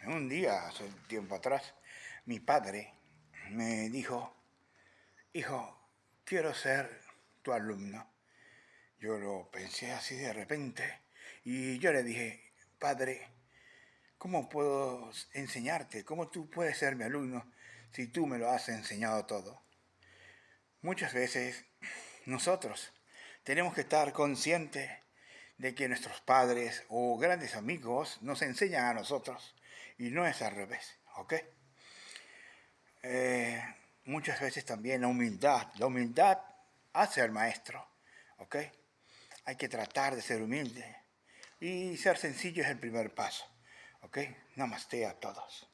En un día, hace tiempo atrás, mi padre me dijo, hijo, quiero ser tu alumno. Yo lo pensé así de repente y yo le dije, padre, ¿cómo puedo enseñarte? ¿Cómo tú puedes ser mi alumno si tú me lo has enseñado todo? Muchas veces nosotros tenemos que estar conscientes de que nuestros padres o grandes amigos nos enseñan a nosotros y no es al revés, ¿ok? Eh, Muchas veces también la humildad hace al maestro, ¿ok? Hay que tratar de ser humilde y ser sencillo es el primer paso, ¿ok? Namaste a todos.